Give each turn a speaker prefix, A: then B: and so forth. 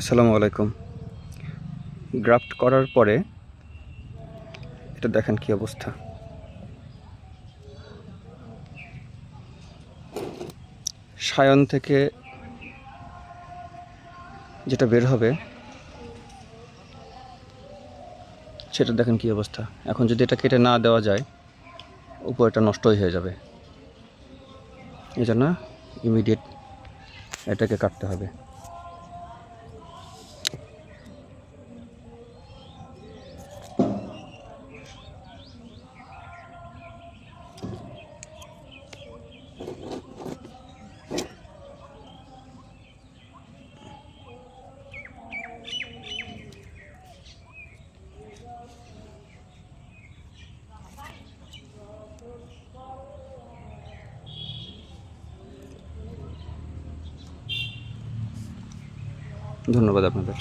A: আসসালামু আলাইকুম। গ্রাফট করার পরে এটা দেখেন কি অবস্থা। সায়ন থেকে যেটা বের হবে সেটা দেখেন কি অবস্থা। এখন যদি এটা কেটে না দেওয়া যায় উপরটা নষ্টই হয়ে যাবে, এই জন্য ইমিডিয়েট এটাকে কাটতে হবে। ধন্যবাদ আপনাদের।